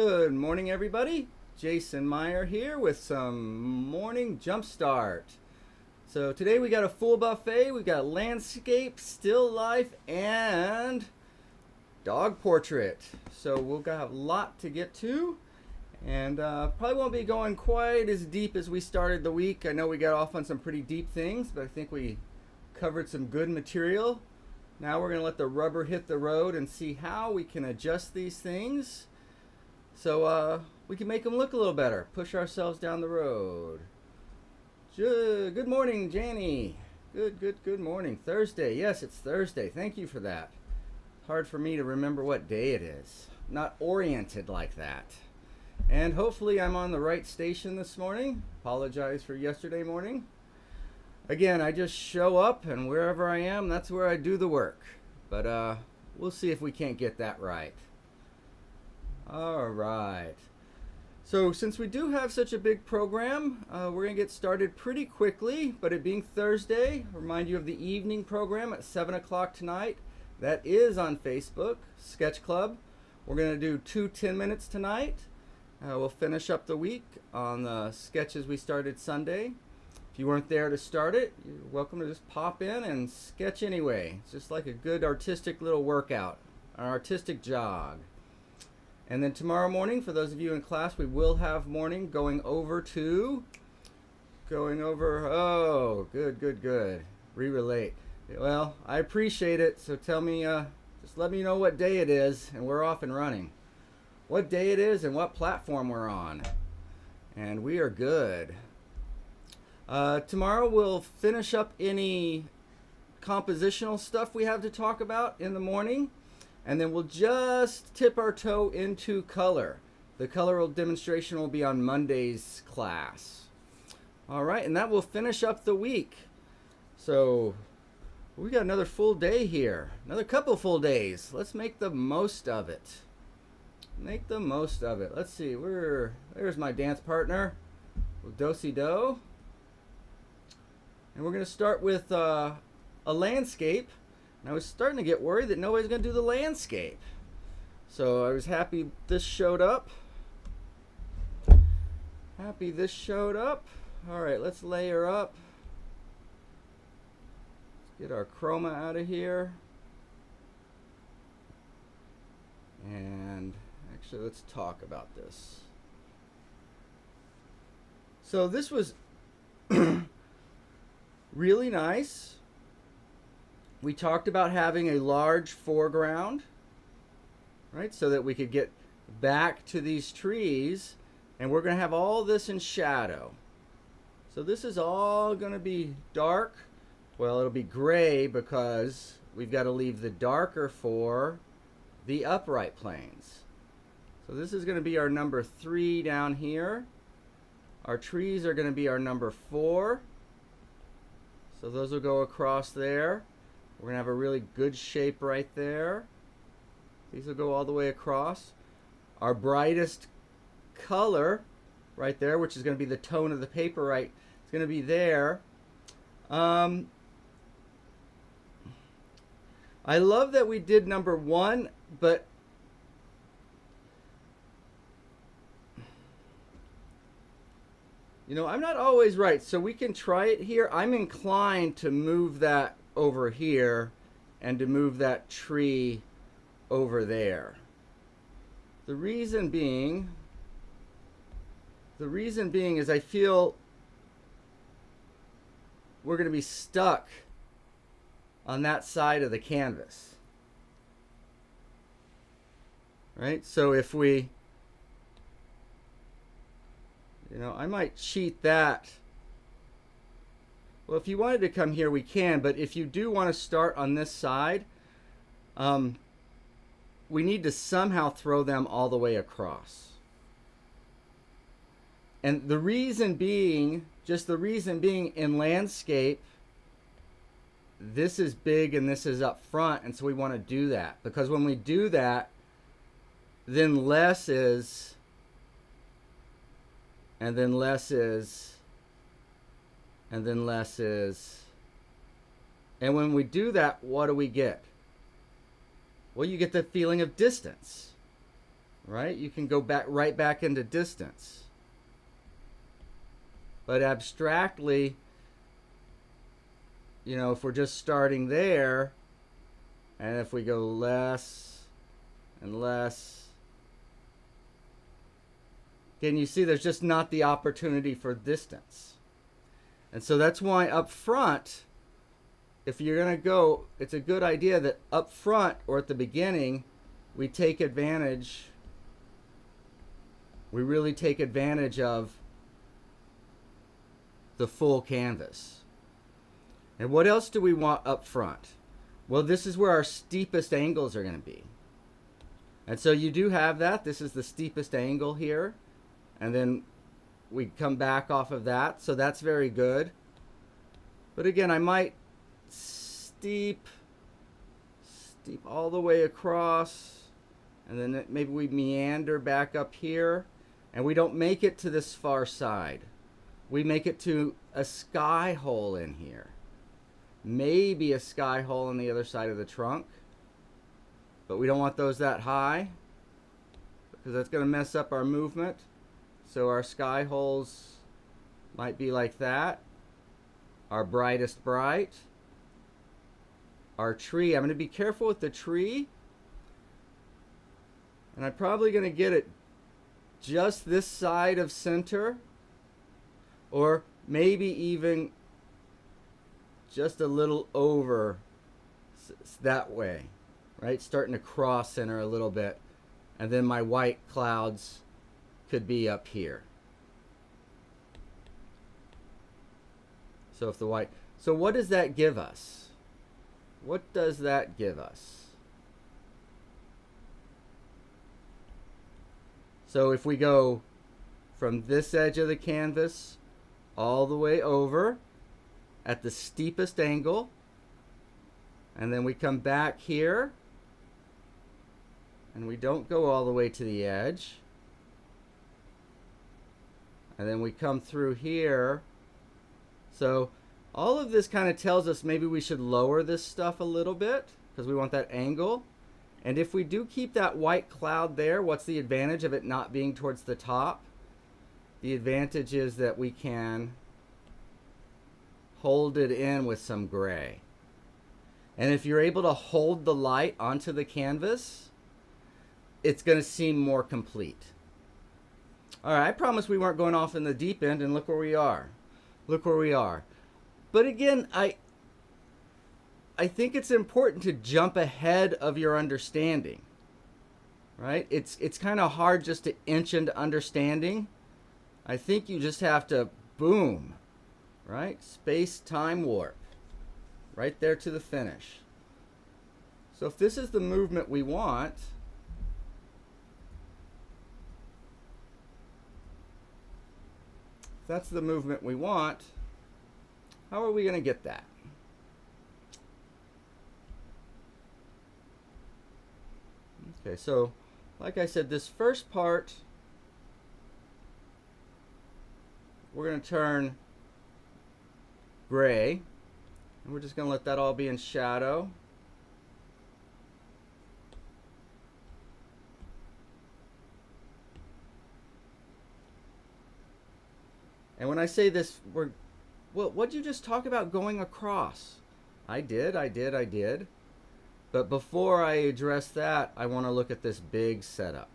Good morning, everybody. Jason Meyer here with some morning jumpstart. So today we got a full buffet. We got landscape, still life, and dog portrait. So we'll have a lot to get to, and probably won't be going quite as deep as we started the week. I know we got off on some pretty deep things, but I think we covered some good material. Now we're going to let the rubber hit the road and see how we can adjust these things so we can make them look a little better. Push ourselves down the road. Good morning, Janie. Good morning. Thursday. Yes, it's Thursday. Thank you for that. Hard for me to remember what day it is. Not oriented like that. And hopefully I'm on the right station this morning. Apologize for yesterday morning. Again, I just show up, and wherever I am, that's where I do the work. But we'll see if we can't get that right. All right. So since we do have such a big program, we're going to get started pretty quickly. But it being Thursday, remind you of the evening program at 7 o'clock tonight. That is on Facebook, Sketch Club. We're going to do 2 10-minutes tonight. We'll finish up the week on the sketches we started Sunday. If you weren't there to start it, you're welcome to just pop in and sketch anyway. It's just like a good artistic little workout, an artistic jog. And then tomorrow morning, for those of you in class, we will have morning going over, oh, good. Re-relate. Well, I appreciate it, so tell me, just let me know what day it is, and we're off and running. What day it is and what platform we're on. And we are good. Tomorrow we'll finish up any compositional stuff we have to talk about in the morning, and then we'll just tip our toe into color. The color demonstration will be on Monday's class. All right, and that will finish up the week. So we got another full day here, another couple full days. Let's make the most of it. Make the most of it. Let's see, there's my dance partner, Do-si-do. And we're going to start with a landscape. And I was starting to get worried that nobody's going to do the landscape. So I was happy this showed up. All right, let's layer up. Let's get our chroma out of here. And actually, let's talk about this. So this was really nice. We talked about having a large foreground, right? So that we could get back to these trees, and we're going to have all this in shadow. So this is all going to be dark. Well, it'll be gray because we've got to leave the darker for the upright planes. So this is going to be our number 3 down here. Our trees are going to be our number 4. So those will go across there. We're going to have a really good shape right there. These will go all the way across. Our brightest color right there, which is going to be the tone of the paper, right? It's going to be there. I love that we did number 1, but you know, I'm not always right, so we can try it here. I'm inclined to move that over here and to move that tree over there. The reason being is I feel we're going to be stuck on that side of the canvas. Right? So if we, you know, I might cheat that. Well, if you wanted to come here, we can, but if you do want to start on this side, we need to somehow throw them all the way across. And the reason being, in landscape, this is big and this is up front, and so we want to do that. Because when we do that, then less is, and then less is, and then less is. And when we do that, what do we get? Well, you get the feeling of distance, right? You can go back right back into distance. But abstractly, you know, if we're just starting there, and if we go less and less, again, you see there's just not the opportunity for distance. And so that's why up front, if you're going to go, it's a good idea that up front or at the beginning, we take advantage, we really take advantage of the full canvas. And what else do we want up front? Well, this is where our steepest angles are going to be. And so you do have that. This is the steepest angle here. And then we come back off of that. So that's very good. But again, I might steep all the way across. And then maybe we meander back up here. And we don't make it to this far side. We make it to a sky hole in here. Maybe a sky hole on the other side of the trunk. But we don't want those that high, because that's going to mess up our movement. So our sky holes might be like that. Our brightest bright. Our tree, I'm going to be careful with the tree. And I'm probably going to get it just this side of center. Or maybe even just a little over that way, right? Starting to cross center a little bit. And then my white clouds could be up here. So if the white, so what does that give us? What does that give us? So if we go from this edge of the canvas all the way over at the steepest angle, and then we come back here and we don't go all the way to the edge, and then we come through here. So all of this kind of tells us maybe we should lower this stuff a little bit because we want that angle. And if we do keep that white cloud there, what's the advantage of it not being towards the top? The advantage is that we can hold it in with some gray. And if you're able to hold the light onto the canvas, it's going to seem more complete. All right, I promised we weren't going off in the deep end, and look where we are. Look where we are. But again, I think it's important to jump ahead of your understanding, right? It's kind of hard just to inch into understanding. I think you just have to, boom, right? Space-time warp, right there to the finish. So if this is the movement we want, if that's the movement we want, how are we going to get that? Okay, so like I said, this first part, we're going to turn gray, and we're just going to let that all be in shadow. And when I say this, well, what'd you just talk about going across? I did. But before I address that, I want to look at this big setup.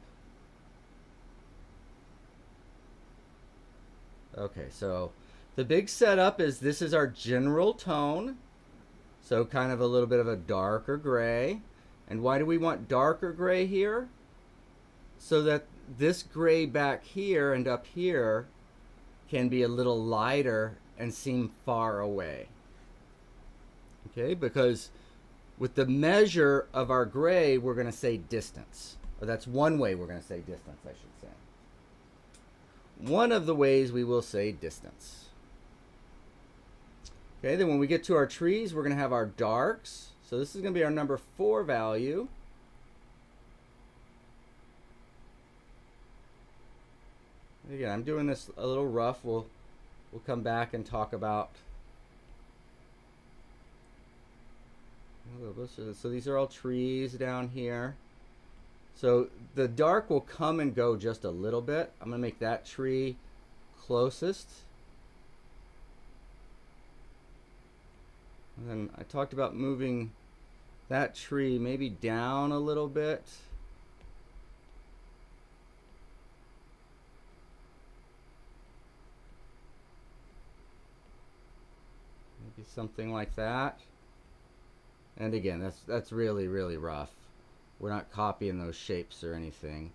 Okay, so the big setup is this is our general tone. So kind of a little bit of a darker gray. And why do we want darker gray here? So that this gray back here and up here can be a little lighter and seem far away. Okay, because with the measure of our gray, we're going to say distance. Or that's one way we're going to say distance, I should say. One of the ways we will say distance. Okay, then when we get to our trees, we're going to have our darks. So this is going to be our number 4 value. Again, I'm doing this a little rough. We'll come back and talk about. So these are all trees down here. So the dark will come and go just a little bit. I'm going to make that tree closest. And then I talked about moving that tree maybe down a little bit. Maybe something like that. And again, that's really, really rough. We're not copying those shapes or anything.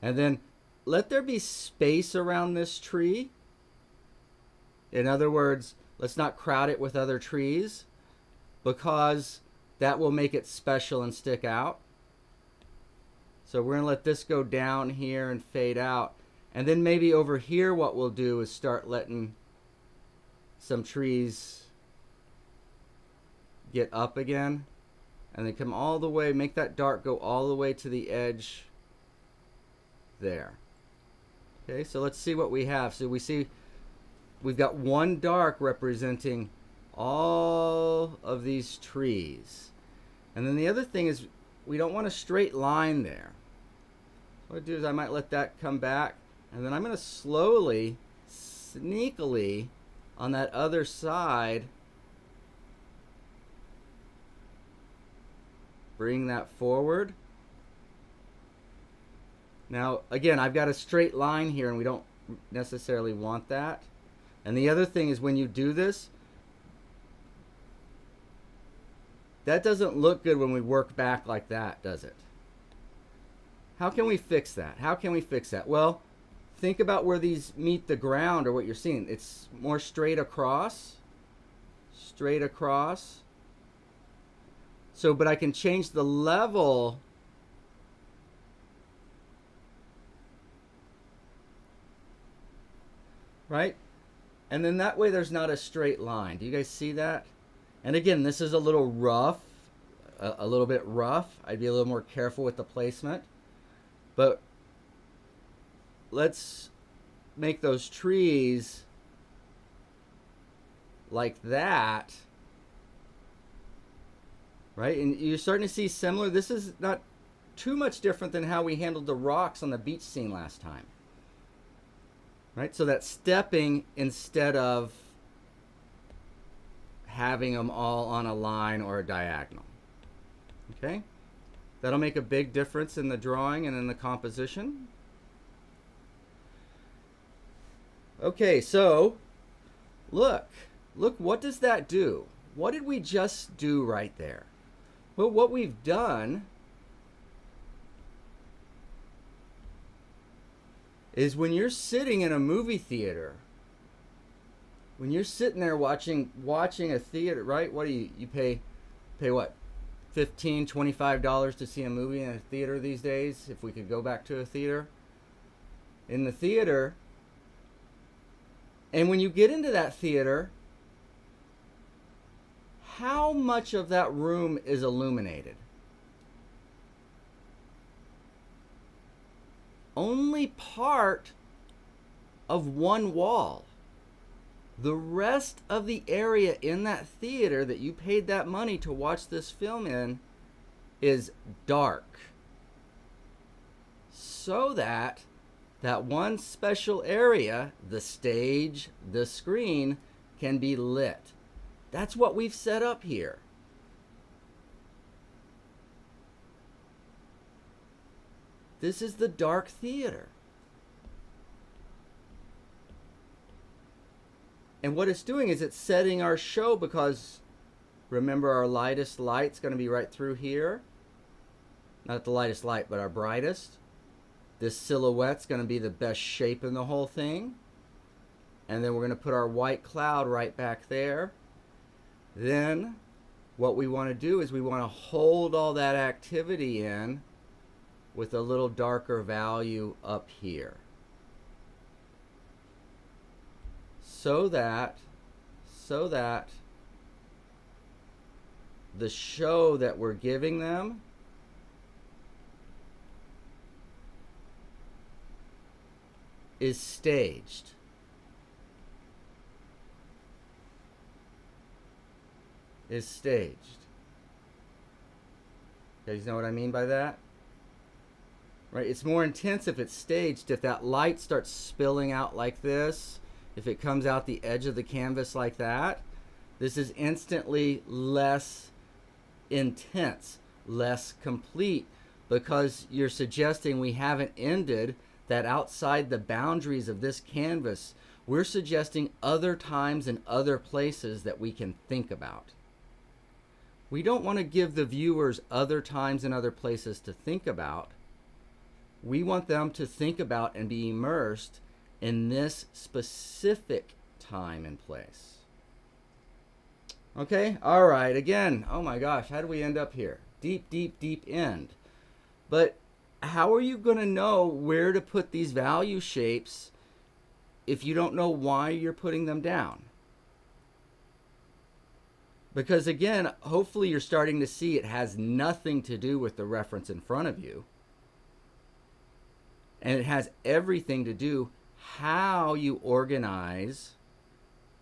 And then let there be space around this tree. In other words, let's not crowd it with other trees, because that will make it special and stick out. So we're going to let this go down here and fade out. And then maybe over here what we'll do is start letting some trees get up again. And then come all the way, make that dark go all the way to the edge there. Okay, so let's see what we have. So we see we've got one dark representing all of these trees. And then the other thing is we don't want a straight line there. What I do is I might let that come back, and then I'm going to slowly, sneakily, on that other side, bring that forward. Now, again, I've got a straight line here, and we don't necessarily want that. And the other thing is when you do this, that doesn't look good when we work back like that, does it? How can we fix that? How can we fix that? Well, think about where these meet the ground, or what you're seeing. It's more straight across. Straight across. So, but I can change the level. Right? And then that way there's not a straight line. Do you guys see that? And again, this is a little rough, a little bit rough. I'd be a little more careful with the placement. But let's make those trees like that. Right? And you're starting to see similar. This is not too much different than how we handled the rocks on the beach scene last time. Right? So that's stepping instead of having them all on a line or a diagonal. Okay? That'll make a big difference in the drawing and in the composition. Okay, so look, what does that do? What did we just do right there? Well, what we've done is when you're sitting in a movie theater, when you're sitting there watching a theater, right? What do you pay what? $15, $25 to see a movie in a theater these days, if we could go back to a theater. In the theater, and when you get into that theater, how much of that room is illuminated? Only part of one wall. The rest of the area in that theater that you paid that money to watch this film in is dark. So that one special area, the stage, the screen, can be lit. That's what we've set up here. This is the dark theater. And what it's doing is it's setting our show, because remember, our lightest light's going to be right through here. Not the lightest light, but our brightest. This silhouette's going to be the best shape in the whole thing. And then we're going to put our white cloud right back there. Then what we want to do is we want to hold all that activity in with a little darker value up here. So that the show that we're giving them is staged. Is staged. You guys know what I mean by that? right? It's more intense if it's staged. If that light starts spilling out like this, if it comes out the edge of the canvas like that, this is instantly less intense, less complete, because you're suggesting we haven't ended that outside the boundaries of this canvas. We're suggesting other times and other places that we can think about. We don't want to give the viewers other times and other places to think about. We want them to think about and be immersed in this specific time and place. Okay, all right, again, oh my gosh, how do we end up here? Deep, deep, deep end. But how are you going to know where to put these value shapes if you don't know why you're putting them down? Because again, hopefully you're starting to see it has nothing to do with the reference in front of you. And it has everything to do how you organize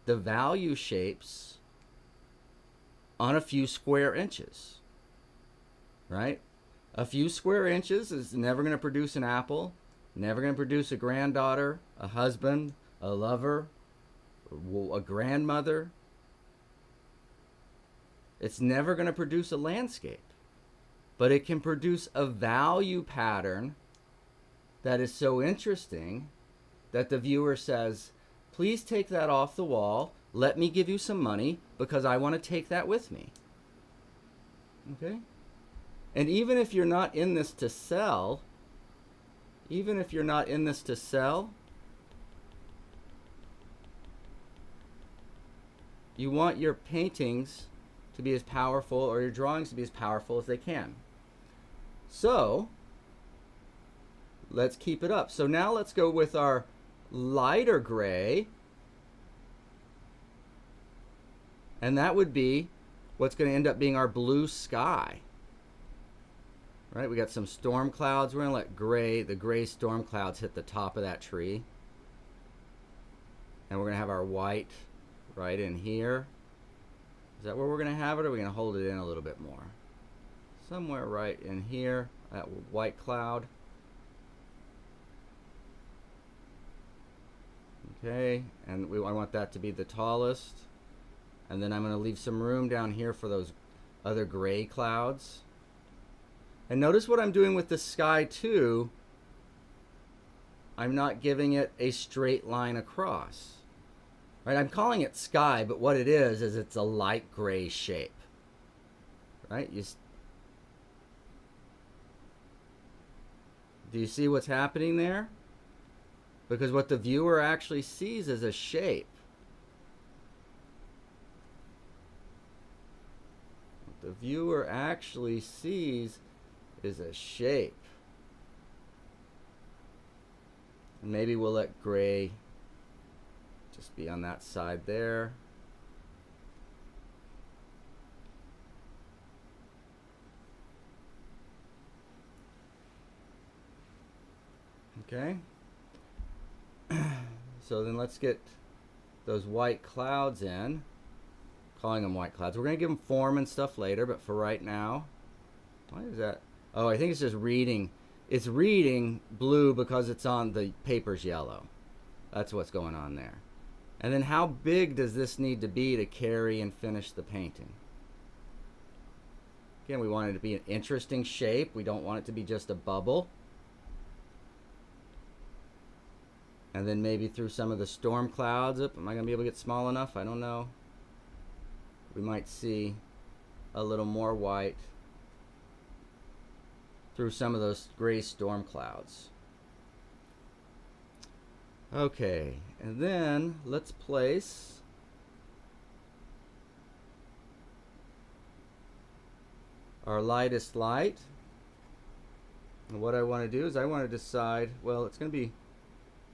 the value shapes on a few square inches, right? A few square inches is never going to produce an apple, never going to produce a granddaughter, a husband, a lover, a grandmother. It's never going to produce a landscape, but it can produce a value pattern that is so interesting that the viewer says, please take that off the wall. Let me give you some money because I want to take that with me. Okay? And even if you're not in this to sell, you want your paintings to be as powerful, or your drawings to be as powerful as they can. So let's keep it up. So now let's go with our lighter gray, and that would be what's going to end up being our blue sky. Right, we got some storm clouds. We're going to let the gray storm clouds hit the top of that tree. And we're going to have our white right in here. Is that where we're going to have it, or are we going to hold it in a little bit more? Somewhere right in here, that white cloud. Okay, and I want that to be the tallest. And then I'm going to leave some room down here for those other gray clouds. And notice what I'm doing with the sky too. I'm not giving it a straight line across. Right? I'm calling it sky, but what it is it's a light gray shape. Right? Do you see what's happening there? Because what the viewer actually sees is a shape. What the viewer actually sees is a shape. And maybe we'll let gray just be on that side there. Okay. So then let's get those white clouds in. Calling them white clouds. We're going to give them form and stuff later, but for right now, why is that? Oh, I think it's just reading. It's reading blue because it's on the paper's yellow. That's what's going on there. And then how big does this need to be to carry and finish the painting? Again, we want it to be an interesting shape. We don't want it to be just a bubble. And then maybe through some of the storm clouds. Am I going to be able to get small enough? I don't know. We might see a little more white through some of those gray storm clouds. Okay, and then let's place our lightest light. And what I want to do is I want to decide, well, it's going to be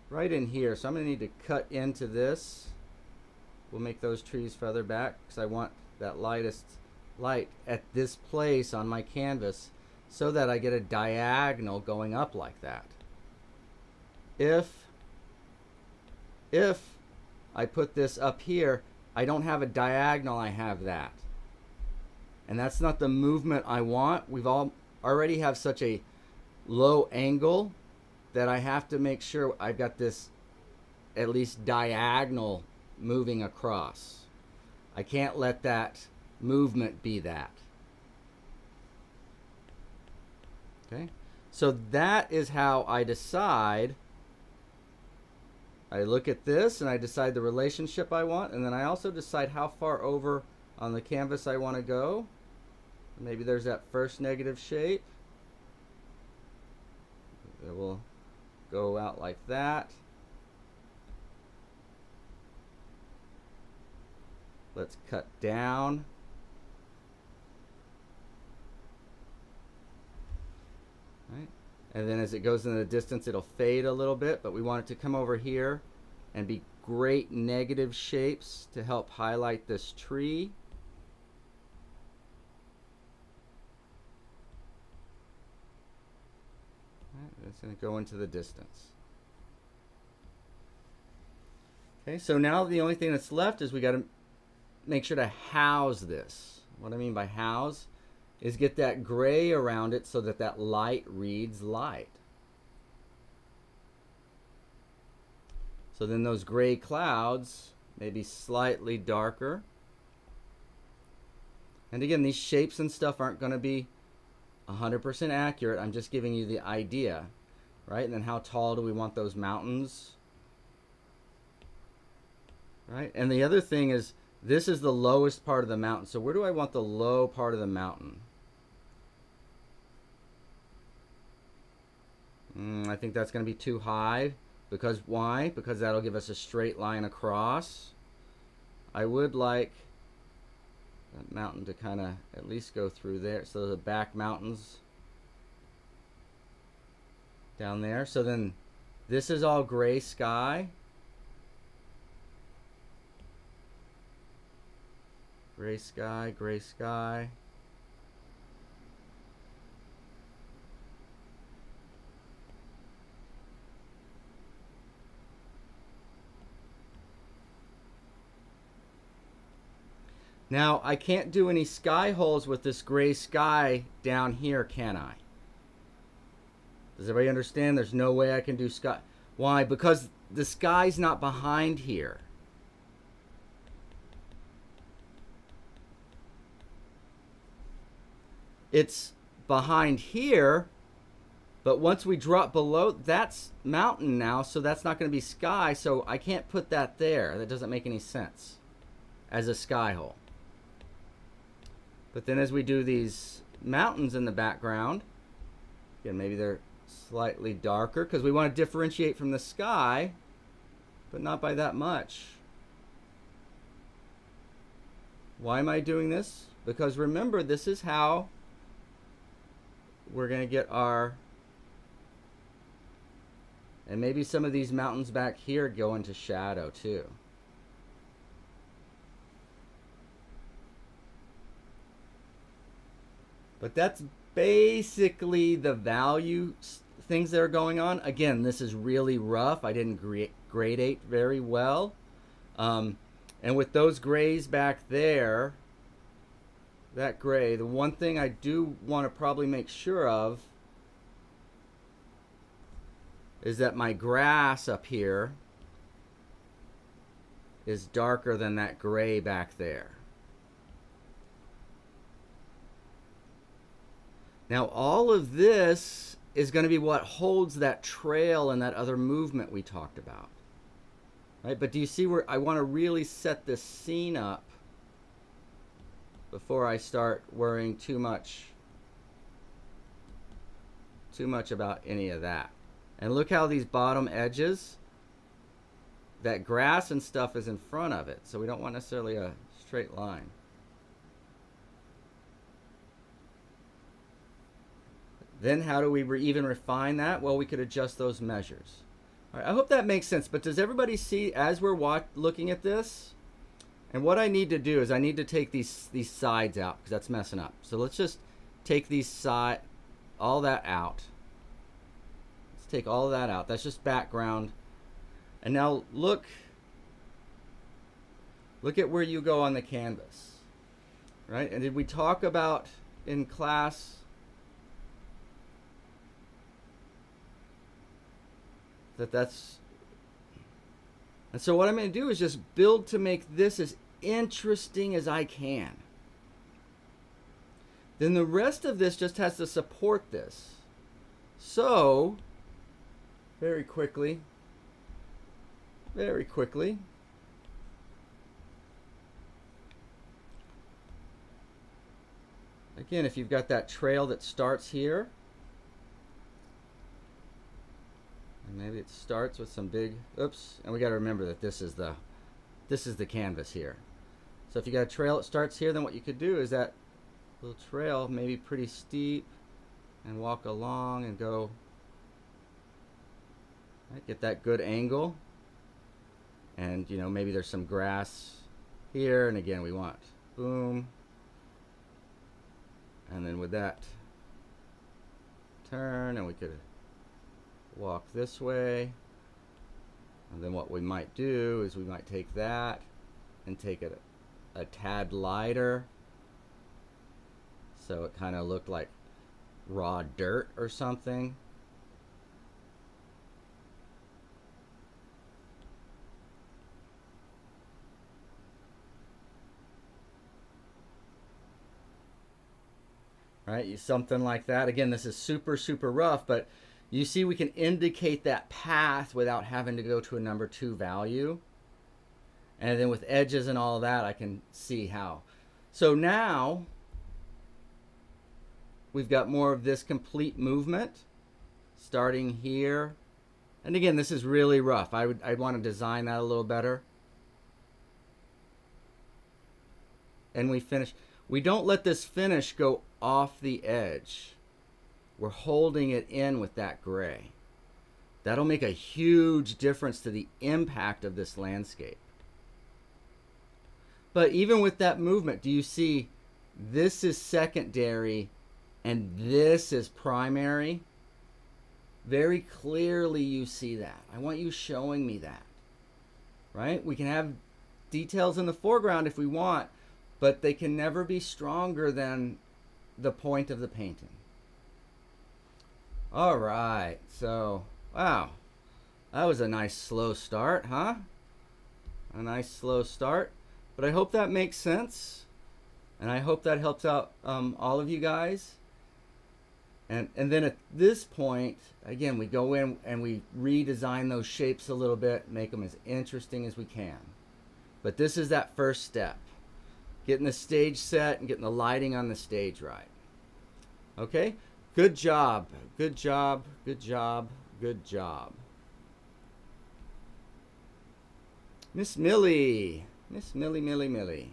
right in here, so I'm going to need to cut into this. We'll make those trees further back because I want that lightest light at this place on my canvas so that I get a diagonal going up like that. If I put this up here, I don't have a diagonal, I have that. And that's not the movement I want. We've already have such a low angle that I have to make sure I've got this at least diagonal moving across. I can't let that movement be that. Okay, so that is how I decide. I look at this and I decide the relationship I want, and then I also decide how far over on the canvas I want to go. Maybe there's that first negative shape. It will go out like that. Let's cut down. Right? And then as it goes into the distance, it'll fade a little bit, but we want it to come over here and be great negative shapes to help highlight this tree. Right, it's going to go into the distance. Okay, so now the only thing that's left is we got to make sure to house this. What I mean by house is get that gray around it so that that light reads light. So then those gray clouds may be slightly darker. And again, these shapes and stuff aren't going to be 100% accurate. I'm just giving you the idea, right? And then how tall do we want those mountains? Right? And the other thing is, this is the lowest part of the mountain. So where do I want the low part of the mountain? I think that's going to be too high. Because why? Because that'll give us a straight line across. I would like that mountain to kind of at least go through there. So the back mountains down there. So then this is all gray sky. Gray sky, gray sky. Now, I can't do any sky holes with this gray sky down here, can I? Does everybody understand? There's no way I can do sky. Why? Because the sky's not behind here. It's behind here, but once we drop below, that's mountain now, so that's not going to be sky, so I can't put that there. That doesn't make any sense as a sky hole. But then as we do these mountains in the background, again, maybe they're slightly darker because we want to differentiate from the sky, but not by that much. Why am I doing this? Because remember, this is how we're going to get our, and maybe some of these mountains back here go into shadow too. But that's basically the value things that are going on. Again, this is really rough. I didn't gradate very well. And with those grays back there, that gray, the one thing I do want to probably make sure of is that my grass up here is darker than that gray back there. Now all of this is going to be what holds that trail and that other movement we talked about. Right? But do you see where I want to really set this scene up before I start worrying too much about any of that? And look how these bottom edges, that grass and stuff is in front of it, so we don't want necessarily a straight line. Then how do we even refine that? Well, we could adjust those measures. All right, I hope that makes sense, but does everybody see as we're looking at this? And what I need to do is I need to take these sides out because that's messing up. So let's just take all that out. Let's take all of that out. That's just background. And now look at where you go on the canvas. Right? And did we talk about in class that's. And so what I'm going to do is just build to make this as interesting as I can. Then the rest of this just has to support this. So, very quickly, again, if you've got that trail that starts here, and maybe it starts with some big, oops, and we got to remember that this is the canvas here. So if you got a trail that starts here, then what you could do is that little trail, maybe pretty steep, and walk along and go, right, get that good angle. And you know, maybe there's some grass here, and again we want boom, and then with that turn, and we could walk this way. And then what we might do is we might take that and take it a tad lighter, so it kind of looked like raw dirt or something. Right, something like that. Again, this is super, super rough, but you see we can indicate that path without having to go to a number 2 value. And then with edges and all that, I can see how. So now we've got more of this complete movement starting here. And again, this is really rough. I'd want to design that a little better. And we finish. We don't let this finish go off the edge. We're holding it in with that gray. That'll make a huge difference to the impact of this landscape. But even with that movement, do you see this is secondary and this is primary? Very clearly you see that. I want you showing me that. Right? We can have details in the foreground if we want, but they can never be stronger than the point of the painting. All right, so, wow, that was a nice slow start, huh? A nice slow start, but I hope that makes sense, and I hope that helps out all of you guys. And then at this point, again, we go in and we redesign those shapes a little bit, make them as interesting as we can. But this is that first step. Getting the stage set and getting the lighting on the stage right. Okay? Good job. Good job. Good job. Good job. Miss Millie. Miss Millie, Millie, Millie.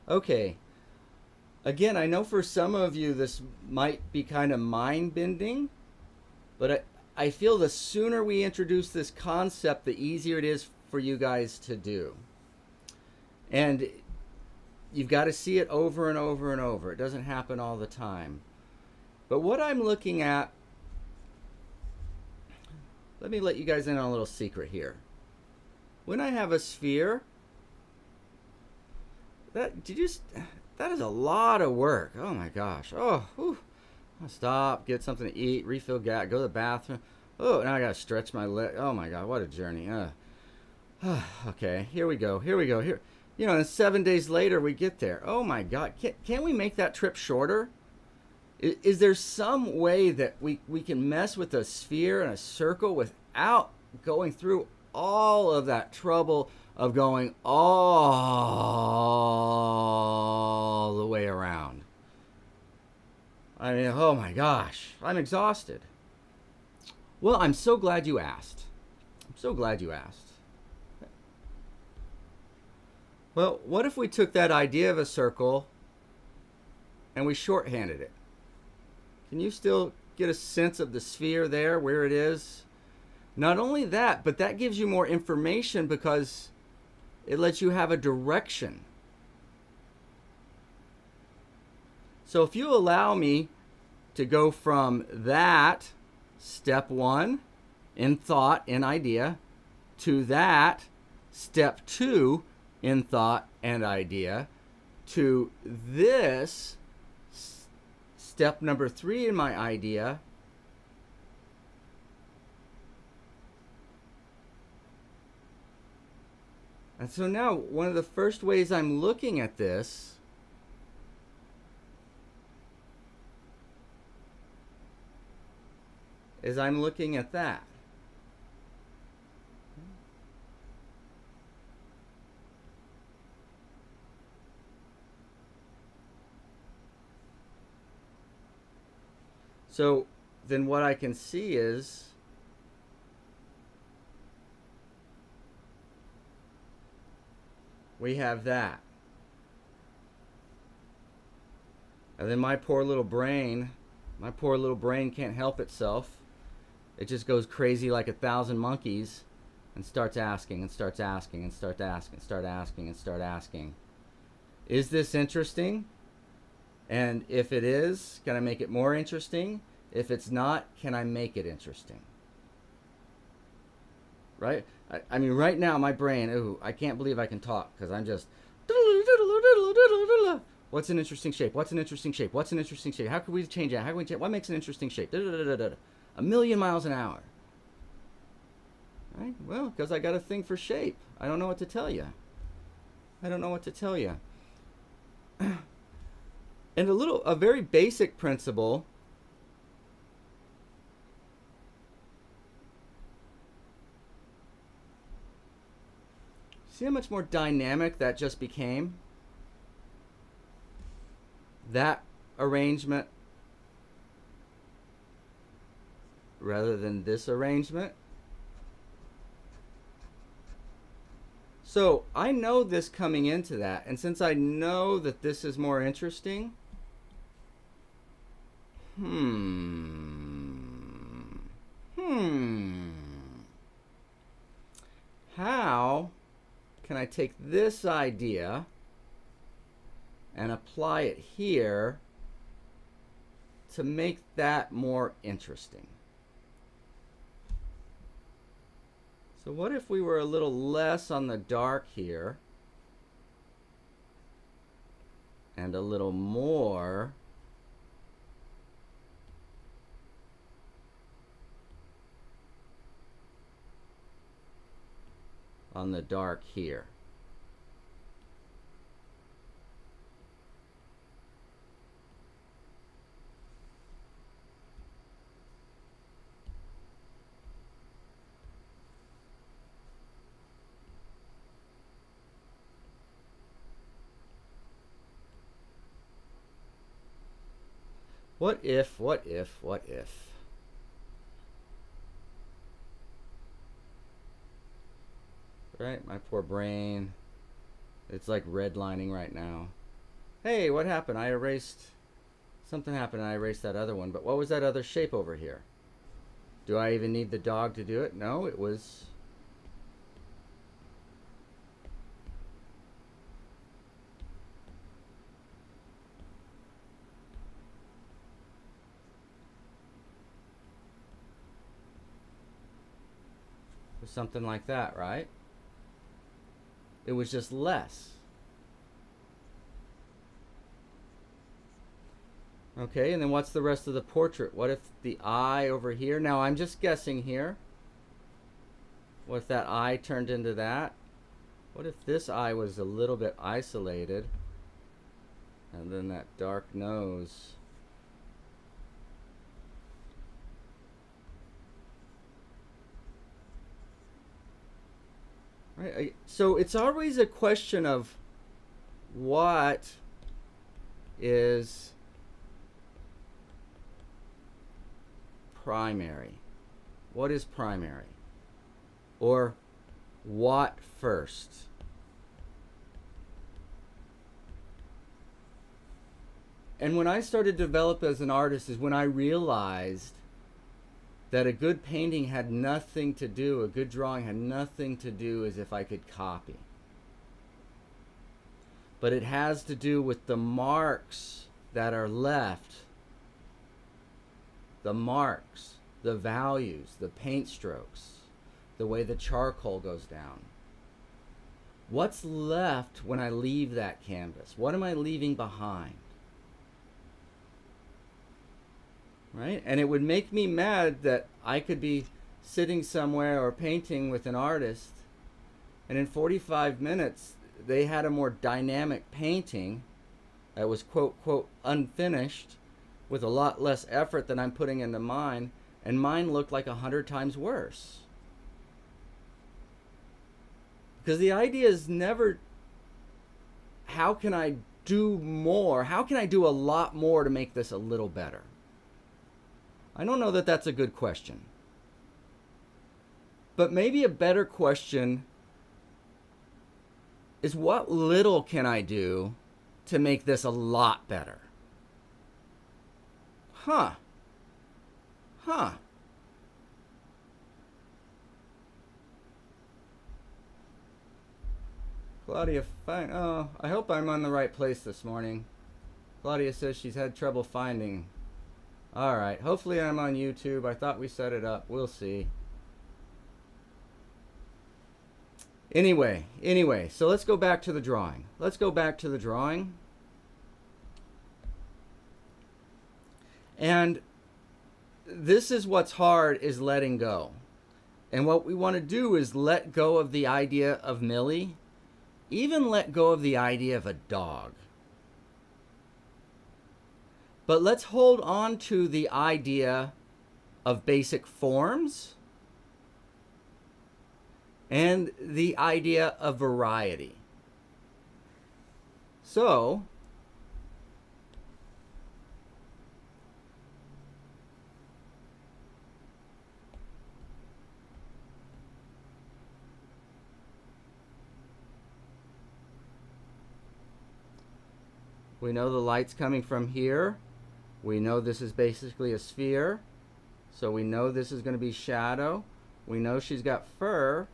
Okay. Again, I know for some of you this might be kind of mind-bending, but I feel the sooner we introduce this concept, the easier it is for you guys to do. And you've got to see it over and over and over. It doesn't happen all the time. But what I'm looking at, let me let you guys in on a little secret here. When I have a sphere, that is a lot of work. Oh my gosh. Oh, whew. I'll stop, get something to eat, refill gas, go to the bathroom. Oh, now I gotta stretch my leg. Oh my God, what a journey. Okay, here we go. Here, you know, and 7 days later we get there. Oh my God, can't we make that trip shorter? Is there some way that we can mess with a sphere and a circle without going through all of that trouble of going all the way around? I mean, oh my gosh, I'm exhausted. Well, I'm so glad you asked. I'm so glad you asked. Well, what if we took that idea of a circle and we shorthanded it? Can you still get a sense of the sphere there, where it is? Not only that, but that gives you more information because it lets you have a direction. So if you allow me to go from that, step 1, in thought, in idea, to that, step 2, in thought and idea, to this, step number 3 in my idea. And so now, one of the first ways I'm looking at this is I'm looking at that. So then what I can see is we have that. And then my poor little brain can't help itself. It just goes crazy like 1,000 monkeys and starts asking and starts asking and starts asking and starts asking and starts asking. Is this interesting? And if it is, can I make it more interesting? If it's not, can I make it interesting? Right? I mean, right now, my brain, ooh, I can't believe I can talk because I'm just... What's an interesting shape? What's an interesting shape? What's an interesting shape? How can we change that? How can we change? What makes an interesting shape? 1,000,000 miles an hour. Right? Well, because I got a thing for shape. I don't know what to tell you. I don't know what to tell you. And a very basic principle see how much more dynamic that just became? That arrangement rather than this arrangement. So I know this coming into that, and since I know that this is more interesting, how can I take this idea and apply it here to make that more interesting? So what if we were a little less on the dark here and a little more on the dark here? What if? Right? My poor brain. It's like redlining right now. Hey, what happened? Something happened and I erased that other one. But what was that other shape over here? Do I even need the dog to do it? No, it was... something like that, right? It was just less. Okay, and then what's the rest of the portrait? What if the eye over here? Now I'm just guessing here. What if that eye turned into that? What if this eye was a little bit isolated? And then that dark nose. Right, so it's always a question of what is primary? What is primary? Or what first? And when I started to develop as an artist is when I realized that a good painting had nothing to do, a good drawing had nothing to do as if I could copy. But it has to do with the marks that are left, the marks, the values, the paint strokes, the way the charcoal goes down. What's left when I leave that canvas? What am I leaving behind? right? And it would make me mad that I could be sitting somewhere or painting with an artist, and in 45 minutes they had a more dynamic painting that was quote quote unfinished with a lot less effort than I'm putting into mine, and mine looked like 100 times worse. Because the idea is never, how can I do more? How can I do a lot more to make this a little better? I don't know that that's a good question. But maybe a better question is, what little can I do to make this a lot better? Huh. Claudia, fine. Oh, I hope I'm on the right place this morning. Claudia says she's had trouble finding. All right. Hopefully I'm on YouTube. I thought we set it up. We'll see. Anyway, so let's go back to the drawing. And this is what's hard, is letting go. And what we want to do is let go of the idea of Millie, even let go of the idea of a dog. But let's hold on to the idea of basic forms and the idea of variety. So, we know the light's coming from here. We know this is basically a sphere. So we know this is going to be shadow. We know she's got fur.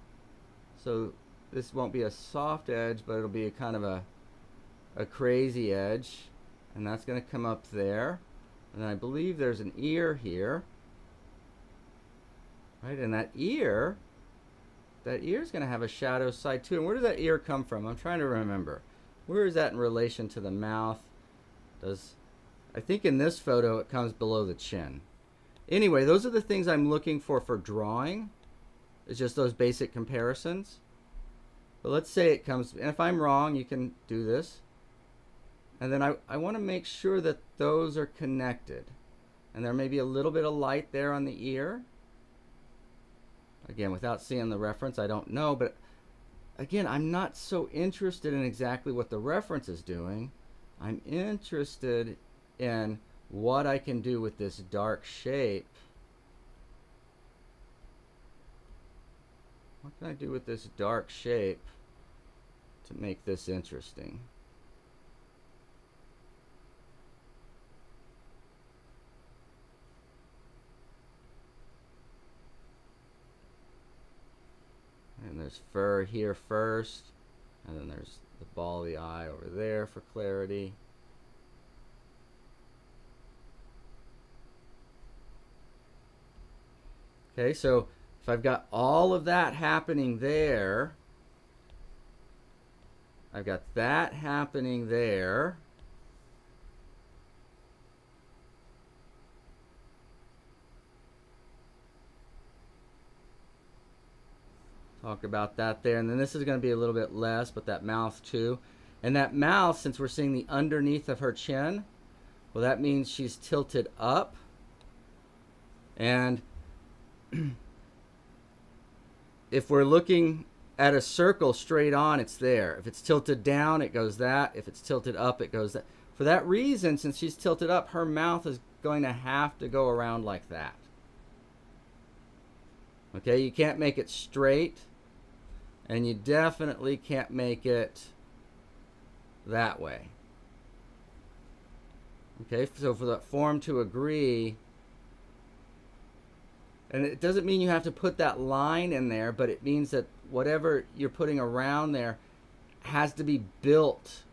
So this won't be a soft edge, but it'll be a kind of a crazy edge. And that's going to come up there. And I believe there's an ear here. Right? And that ear's going to have a shadow side too. And where does that ear come from? I'm trying to remember. Where is that in relation to the mouth? I think in this photo it comes below the chin. Anyway, those are the things I'm looking for drawing. It's just those basic comparisons. But let's say it comes, and if I'm wrong, you can do this. And then I want to make sure that those are connected. And there may be a little bit of light there on the ear. Again, without seeing the reference, I don't know. But again, I'm not so interested in exactly what the reference is doing. I'm interested in what I can do with this dark shape. What can I do with this dark shape to make this interesting? And there's fur here first, and then there's the ball of the eye over there for clarity. Okay, so if I've got all of that happening there, I've got that happening there. Talk about that there. And then this is going to be a little bit less, but that mouth too. And that mouth, since we're seeing the underneath of her chin, well, that means she's tilted up. And if we're looking at a circle straight on, it's there. If it's tilted down, it goes that. If it's tilted up, it goes that. For that reason, since she's tilted up, her mouth is going to have to go around like that. Okay, you can't make it straight, and you definitely can't make it that way. Okay, so for the form to agree, and it doesn't mean you have to put that line in there, but it means that whatever you're putting around there has to be built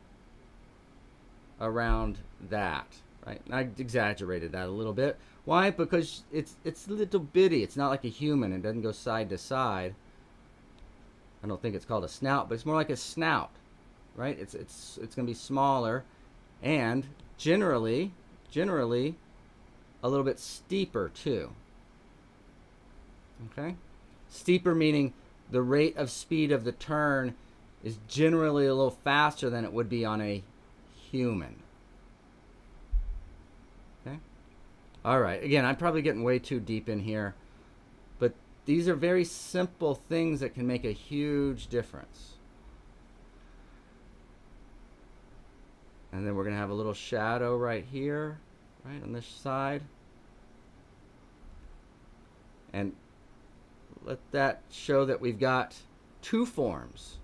around that, right? And I exaggerated that a little bit. Why? Because it's little bitty. It's not like a human. It doesn't go side to side. I don't think it's called a snout, but it's more like a snout, right? It's going to be smaller, and generally, a little bit steeper too. Okay? Steeper meaning the rate of speed of the turn is generally a little faster than it would be on a human. Okay? All right. Again, I'm probably getting way too deep in here, but these are very simple things that can make a huge difference. And then we're going to have a little shadow right here, right on this side. And let that show that we've got two forms.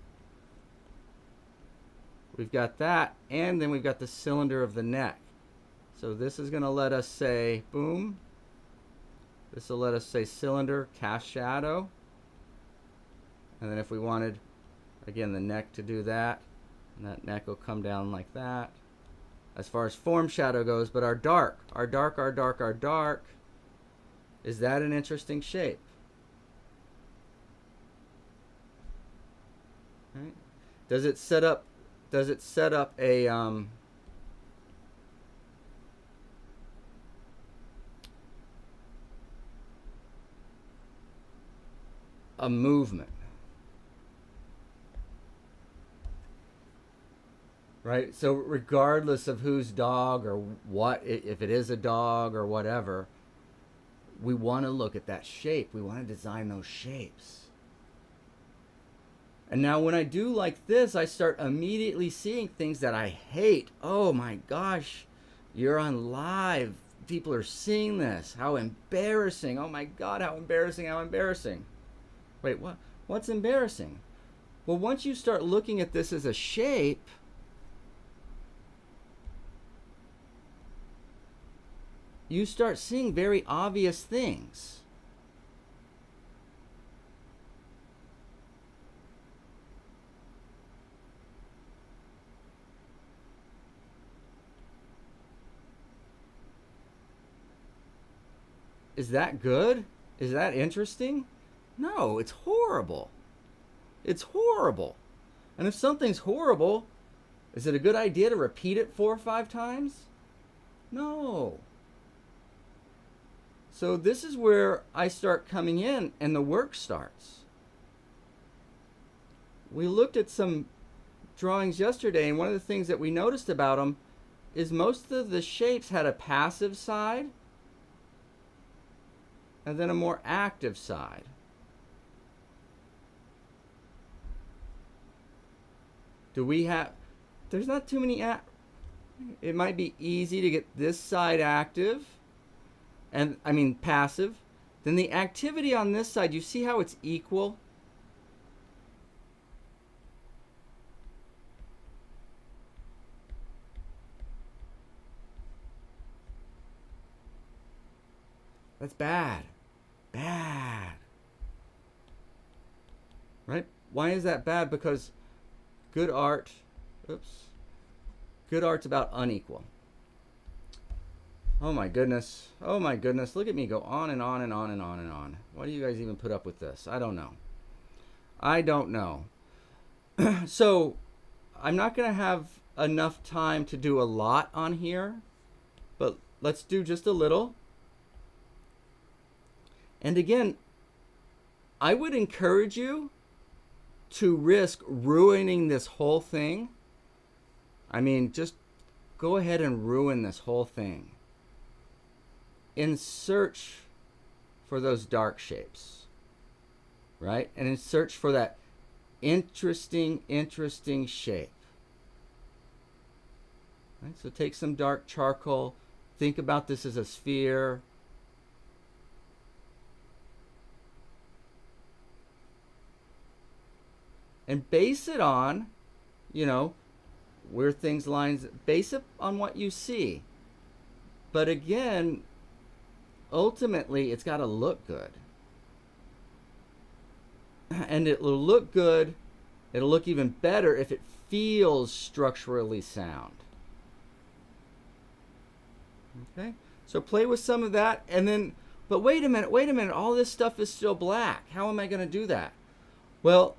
We've got that, and then we've got the cylinder of the neck. So this is going to let us say, boom. This will let us say cylinder, cast shadow. And then if we wanted, again, the neck to do that, and that neck will come down like that. As far as form shadow goes, but our dark, is that an interesting shape? Right? Does it set up a movement? Right? So regardless of whose dog or what, if it is a dog or whatever, we want to look at that shape. We want to design those shapes. And now when I do like this, I start immediately seeing things that I hate. Oh my gosh, you're on live. People are seeing this. How embarrassing. Oh my God, how embarrassing, how embarrassing. Wait, what? What's embarrassing? Well, once you start looking at this as a shape, you start seeing very obvious things. Is that good? Is that interesting? No, it's horrible. It's horrible. And if something's horrible, is it a good idea to repeat it 4 or 5 times? No. So this is where I start coming in and the work starts. We looked at some drawings yesterday, and one of the things that we noticed about them is most of the shapes had a passive side and then a more active side. Do we have, there's not too many, it might be easy to get this side active, and I mean passive. Then the activity on this side, you see how it's equal? That's bad. Bad. Right? Why is that bad? Because good art, good art's about unequal. Oh my goodness. Oh my goodness. Look at me go on and on and on and on and on. Why do you guys even put up with this? I don't know. I don't know. So I'm not going to have enough time to do a lot on here, but let's do just a little. And again, I would encourage you to risk ruining this whole thing. I mean, just go ahead and ruin this whole thing in search for those dark shapes, right? And in search for that interesting shape. Right? So take some dark charcoal, think about this as a sphere. And base it on, you know, where things lines, base it on what you see. But again, ultimately, it's got to look good. And it will look good, it'll look even better if it feels structurally sound. Okay? So play with some of that, and then, but wait a minute, all this stuff is still black. How am I going to do that? Well,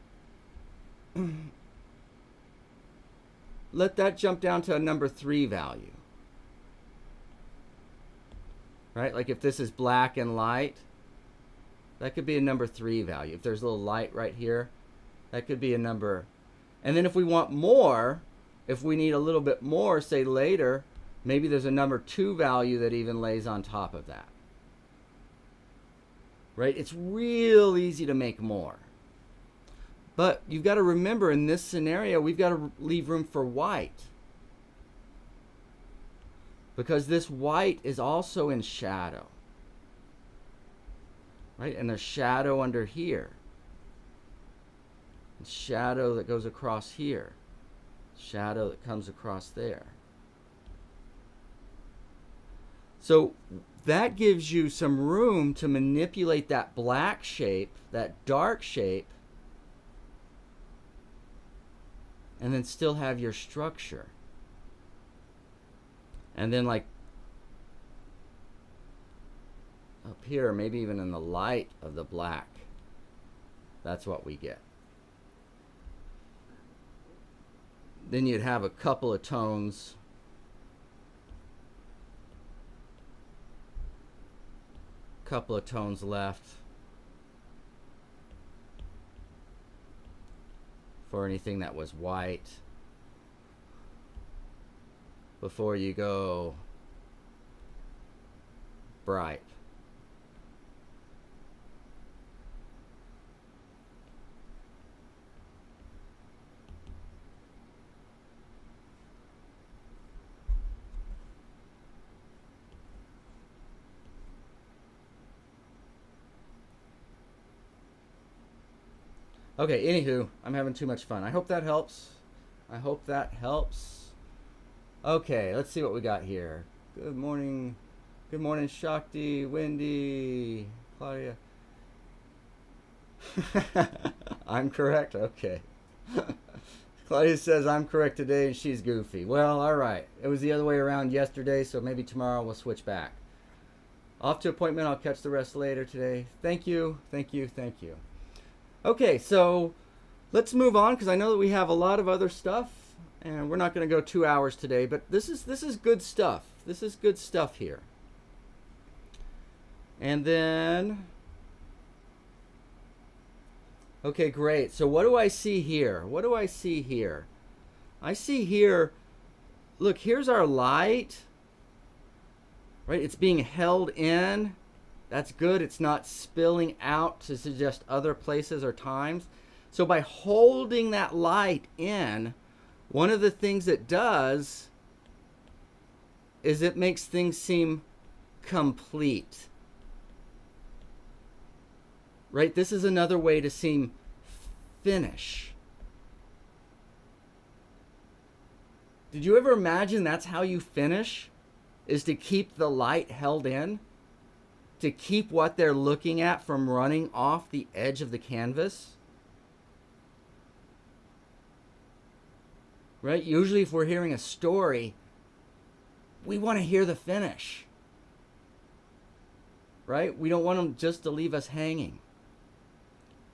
let that jump down to a number 3 value. right? Like if this is black and light, that could be a number 3 value. If there's a little light right here, that could be a number. And then if we want more, if we need a little bit more, say later, maybe there's a number 2 value that even lays on top of that. Right? It's real easy to make more. But you've got to remember, in this scenario, we've got to leave room for white. Because this white is also in shadow. Right? And there's shadow under here. And shadow that goes across here. Shadow that comes across there. So that gives you some room to manipulate that black shape, that dark shape, and then still have your structure. And then like up here, maybe even in the light of the black, that's what we get. Then you'd have a couple of tones left for anything that was white before you go bright. Okay, anywho, I'm having too much fun. I hope that helps. I hope that helps. Okay, let's see what we got here. Good morning. Good morning, Shakti, Wendy, Claudia. I'm correct? Okay. Claudia says I'm correct today and she's goofy. Well, all right. It was the other way around yesterday, so maybe tomorrow we'll switch back. Off to appointment. I'll catch the rest later today. Thank you. Thank you. Thank you. Okay, so let's move on because I know that we have a lot of other stuff, and we're not going to go 2 hours today. But this is good stuff. This is good stuff here. And then, okay, great. So what do I see here? What do I see here? I see here. Look, here's our light. Right, it's being held in. That's good. It's not spilling out to suggest other places or times. So by holding that light in, one of the things it does is it makes things seem complete. Right? This is another way to seem finish. Did you ever imagine that's how you finish? Is to keep the light held in? To keep what they're looking at from running off the edge of the canvas? Right? Usually if we're hearing a story, we want to hear the finish. Right? We don't want them just to leave us hanging.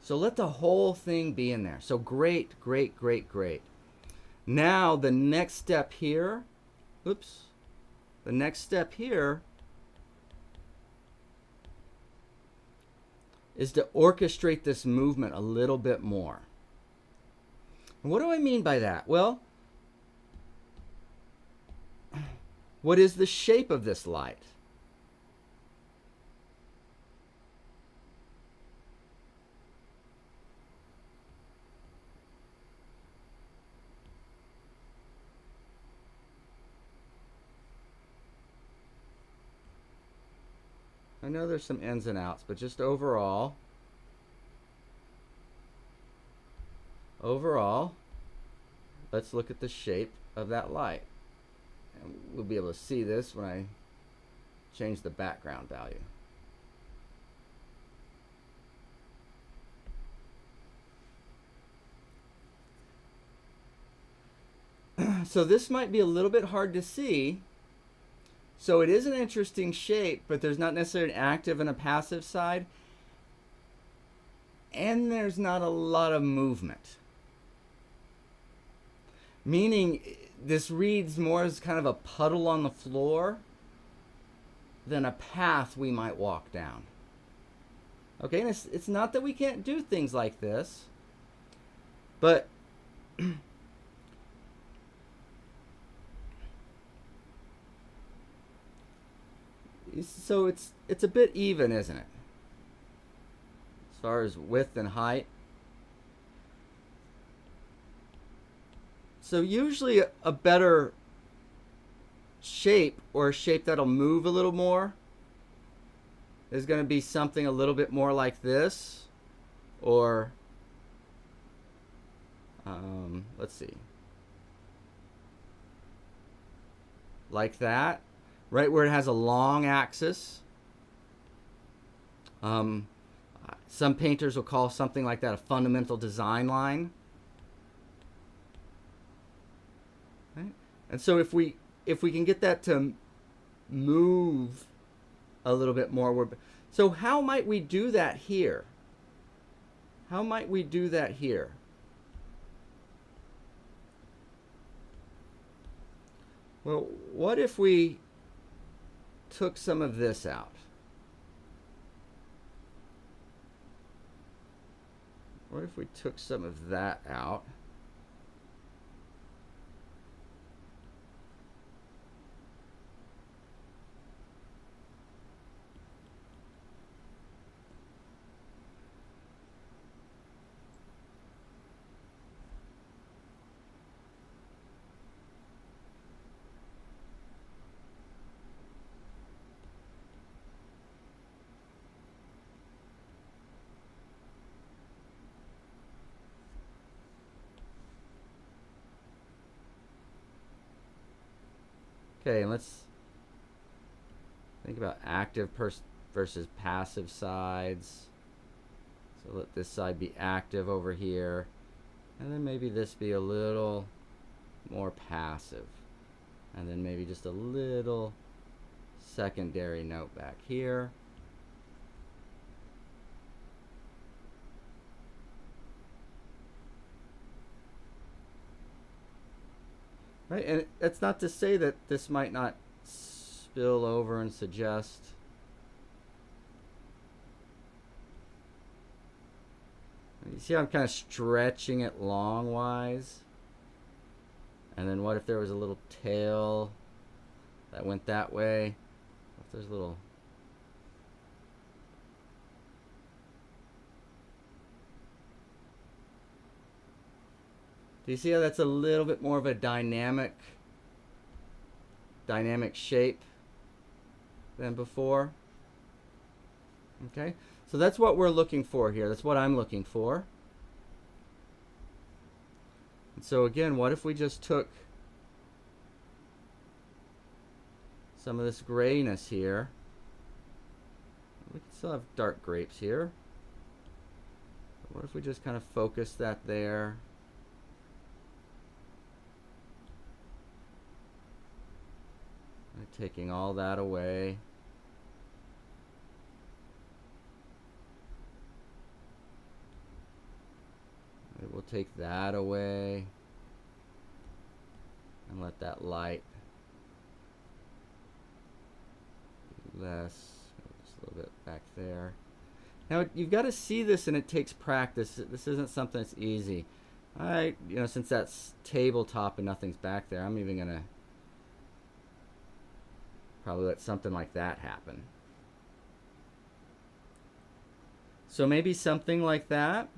So let the whole thing be in there. So great, great, great, great. Now the next step here, the next step here is to orchestrate this movement a little bit more. And what do I mean by that? Well, what is the shape of this light? I know there's some ins and outs, but just overall, let's look at the shape of that light. And we'll be able to see this when I change the background value. So this might be a little bit hard to see. So it is an interesting shape, but there's not necessarily an active and a passive side. And there's not a lot of movement. Meaning this reads more as kind of a puddle on the floor than a path we might walk down. Okay, and it's not that we can't do things like this, but so it's a bit even, isn't it? As far as width and height. So usually a better shape, or a shape that'll move a little more, is going to be something a little bit more like this, or let's see, like that, right where it has a long axis. Some painters will call something like that a fundamental design line. Right? And so if we can get that to move a little bit more, so how might we do that here? How might we do that here? Well, what if we took some of this out? What if we took some of that out? Okay, and let's think about active versus passive sides. So let this side be active over here, and then maybe this be a little more passive, and then maybe just a little secondary note back here. Right, and that's not to say that this might not spill over and suggest. You see how I'm kind of stretching it longwise? And then what if there was a little tail that went that way? What if there's a little... Do you see how that's a little bit more of a dynamic shape than before? Okay, so that's what we're looking for here. That's what I'm looking for. And so again, what if we just took some of this grayness here? We can still have dark grapes here. But what if we just kind of focus that there? Taking all that away. We'll take that away and let that light be less, just a little bit back there. Now you've got to see this, and it takes practice. This isn't something that's easy. Since that's tabletop and nothing's back there, I'm even gonna probably let something like that happen. So maybe something like that.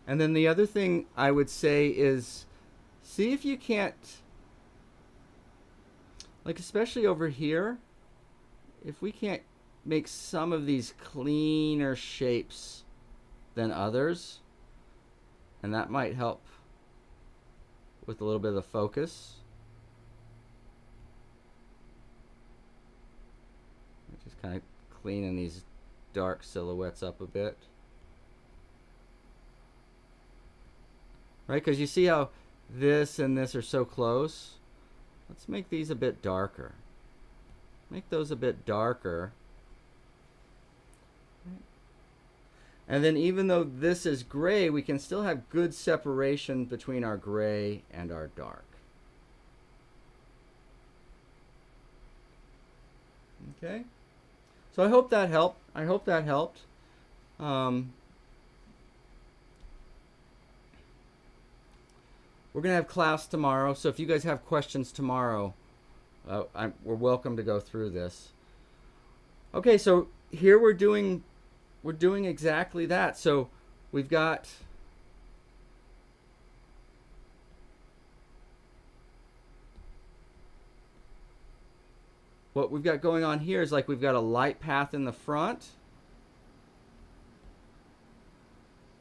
And then the other thing I would say is, see if you can't, like especially over here, if we can't make some of these cleaner shapes than others, and that might help with a little bit of the focus. Just kind of cleaning these dark silhouettes up a bit. Right, because you see how this and this are so close? Let's make these a bit darker. Make those a bit darker. And then even though this is gray, we can still have good separation between our gray and our dark. Okay? So I hope that helped. I hope that helped. Um, we're going to have class tomorrow, so if you guys have questions tomorrow, we're welcome to go through this. Okay, so here we're doing exactly that. So we've got what we've got going on here is like we've got a light path in the front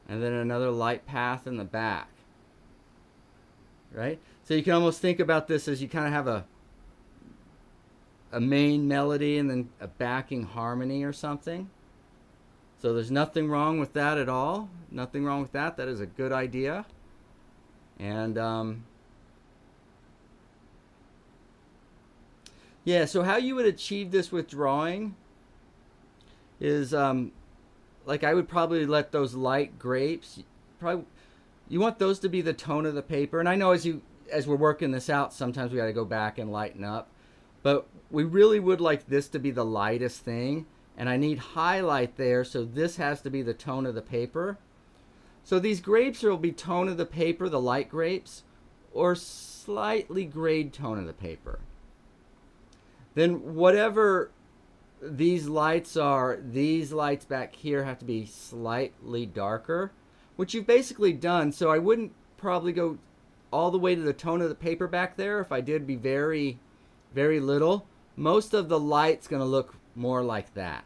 and then another light path in the back. Right? So you can almost think about this as you kind of have a main melody and then a backing harmony or something. So there's nothing wrong with that at all. Nothing wrong with that. That is a good idea. And yeah, so how you would achieve this with drawing is like I would probably let those light grapes, you want those to be the tone of the paper. And I know as we're working this out, sometimes we got to go back and lighten up. But we really would like this to be the lightest thing. And I need highlight there, so this has to be the tone of the paper. So these grapes will be tone of the paper, the light grapes, or slightly grayed tone of the paper. Then whatever these lights are, these lights back here have to be slightly darker, which you've basically done. So I wouldn't probably go all the way to the tone of the paper back there. If I did, be very, very little. Most of the light's going to look more like that.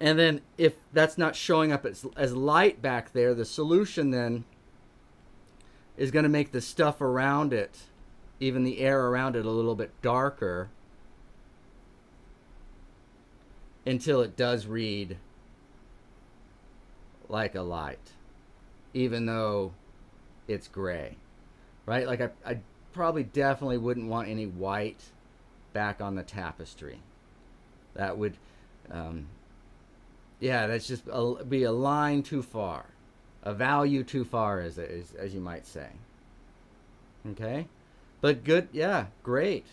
And then if that's not showing up as light back there, the solution then is going to make the stuff around it, even the air around it, a little bit darker until it does read like a light, even though it's gray, right? Like I probably definitely wouldn't want any white back on the tapestry. That would, yeah, that's just be a line too far, a value too far, as you might say. Okay, but good, yeah, great.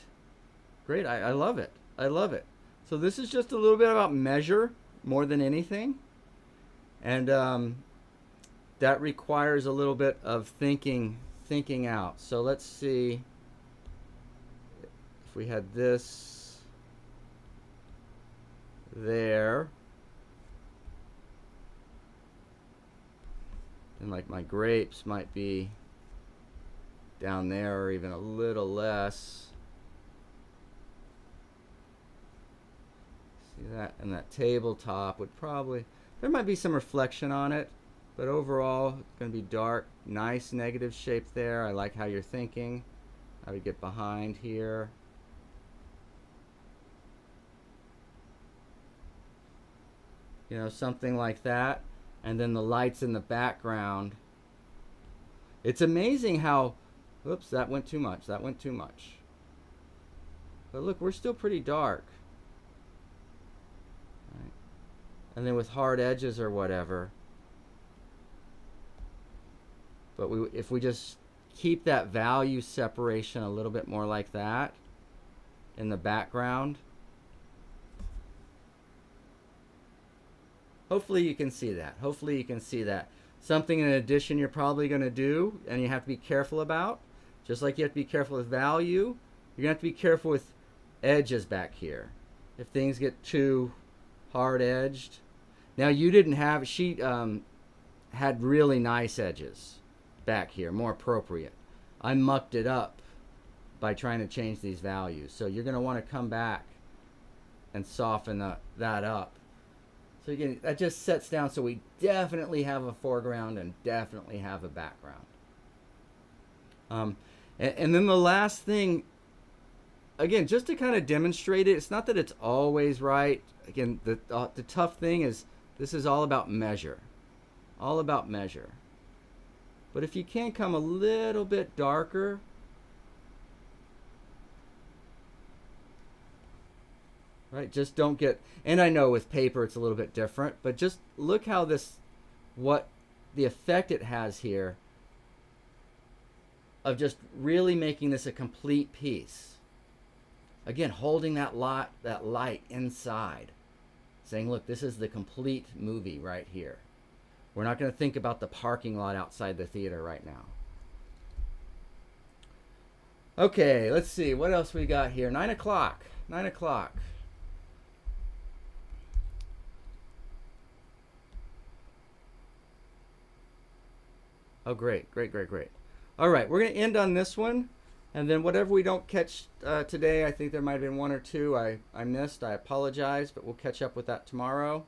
I love it. I love it. So this is just a little bit about measure more than anything, and that requires a little bit of thinking out. So let's see if we had this there. And like my grapes might be down there or even a little less. See that? And that tabletop would probably, there might be some reflection on it, but overall it's going to be dark, nice negative shape there. I like how you're thinking. How we get behind here. You know, something like that. And then the lights in the background. It's amazing how, oops, that went too much. That went too much. But look, we're still pretty dark. Right. And then with hard edges or whatever. But if we just keep that value separation a little bit more like that in the background. Hopefully you can see that. Hopefully you can see that. Something in addition you're probably going to do and you have to be careful about, just like you have to be careful with value, you're going to have to be careful with edges back here. If things get too hard edged. Now you didn't have, she had really nice edges back here, more appropriate. I mucked it up by trying to change these values. So you're going to want to come back and soften that up. So again, that just sets down so we definitely have a foreground and definitely have a background. And then the last thing, again, just to kind of demonstrate it, it's not that it's always right. Again, the tough thing is this is all about measure. All about measure. But if you can come a little bit darker, right, just don't get, and I know with paper it's a little bit different, but just look how this, what the effect it has here of just really making this a complete piece. Again, holding that light inside, saying, look, this is the complete movie right here. We're not going to think about the parking lot outside the theater right now. Okay, let's see. What else we got here? 9 o'clock. 9 o'clock. Oh, great. All right, we're going to end on this one. And then whatever we don't catch today, I think there might have been one or two I missed. I apologize, but we'll catch up with that tomorrow.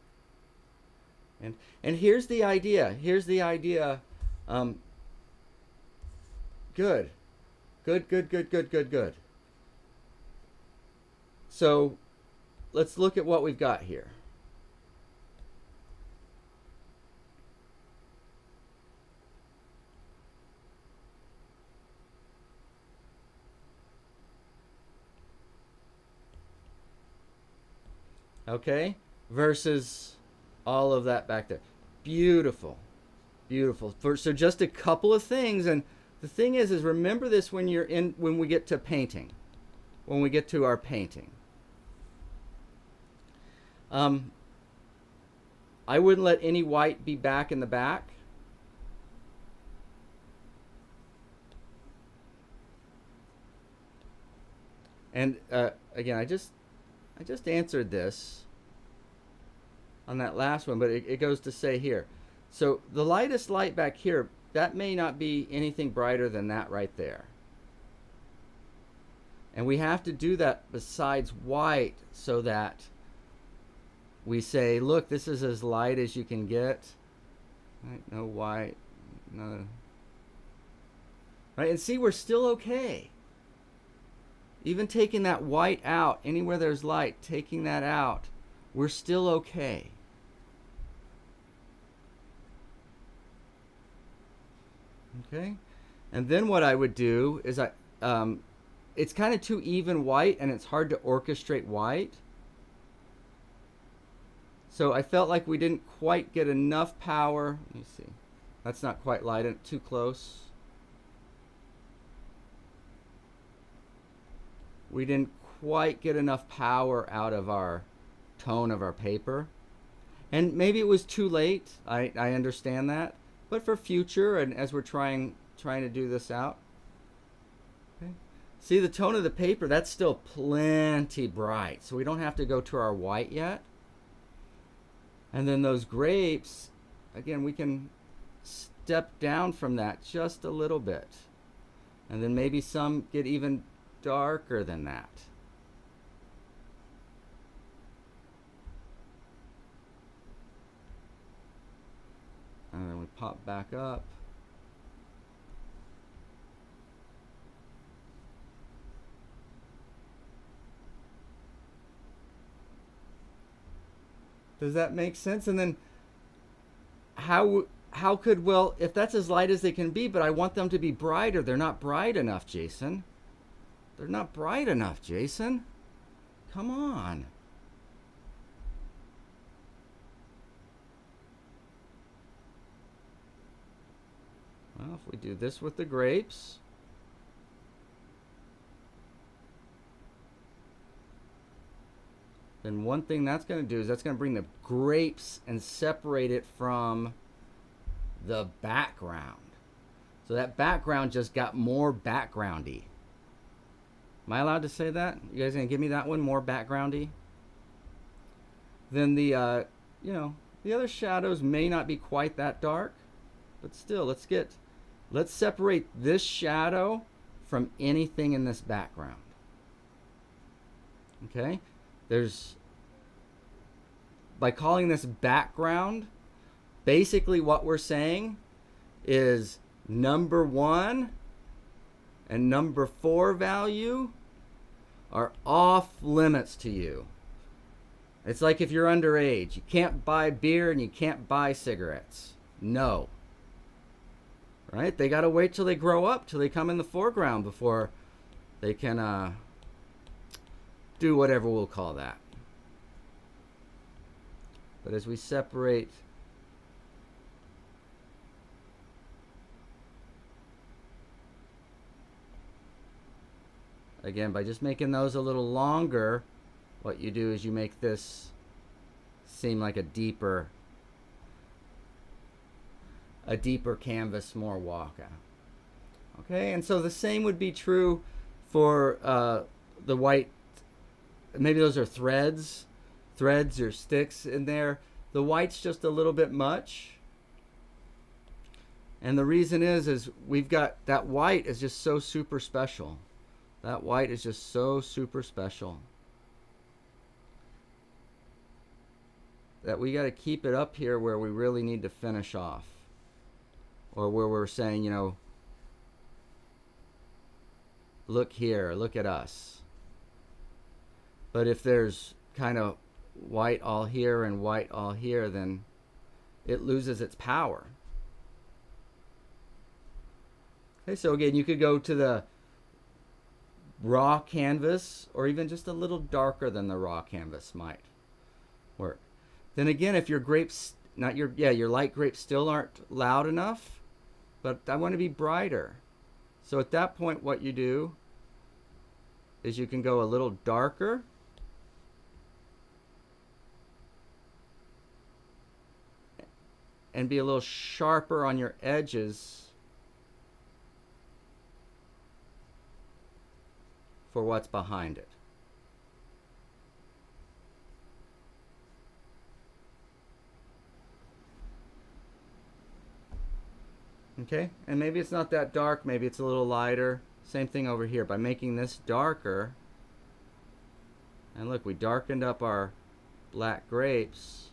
And here's the idea. Good. So let's look at what we've got here. Okay, versus all of that back there. Beautiful. So just a couple of things, and the thing is remember this when we get to painting, when we get to our painting. I wouldn't let any white be back in the back. And again, I just answered this on that last one, but it goes to say here. So the lightest light back here, that may not be anything brighter than that right there. And we have to do that besides white so that we say, look, this is as light as you can get. Right? No white. No. Right? And see, we're still okay. Even taking that white out, anywhere there's light, taking that out, we're still okay. Okay? And then what I would do is it's kind of too even white and it's hard to orchestrate white. So I felt like we didn't quite get enough power. Let me see. That's not quite light, too close. We didn't quite get enough power out of our tone of our paper. And maybe it was too late. I understand that. But for future, and as we're trying to do this out. Okay. See, the tone of the paper, that's still plenty bright. So we don't have to go to our white yet. And then those grapes, again, we can step down from that just a little bit. And then maybe some get even darker than that. And then we pop back up. Does that make sense? And then how could, well, if that's as light as they can be, but I want them to be brighter, they're not bright enough, Jason. They're not bright enough, Jason. Come on. Well, if we do this with the grapes. Then one thing that's going to do is that's going to bring the grapes and separate it from the background. So that background just got more backgroundy. Am I allowed to say that? You guys gonna give me that one, more backgroundy? Then the the other shadows may not be quite that dark, but still, let's separate this shadow from anything in this background. Okay? By calling this background, basically what we're saying is number 1 and number 4 value are off limits to you. It's like if you're underage. You can't buy beer and you can't buy cigarettes. No. Right? They got to wait till they grow up, till they come in the foreground before they can do whatever we'll call that. But as we separate Again, by just making those a little longer, what you do is you make this seem like a deeper canvas, more waka. Okay, and so the same would be true for the white. Maybe those are threads or sticks in there. The white's just a little bit much. And the reason is we've got that white is just so super special. That white is just so super special that we got to keep it up here where we really need to finish off, or where we're saying, you know, look here, look at us. But if there's kind of white all here and white all here, then it loses its power. Okay, so again, you could go to the raw canvas, or even just a little darker than the raw canvas might work. Then again, if your grapes, your light grapes still aren't loud enough, but I want to be brighter. So at that point, what you do is you can go a little darker, and be a little sharper on your edges for what's behind it. Okay, and maybe it's not that dark, maybe it's a little lighter. Same thing over here. By making this darker, and look, we darkened up our black grapes.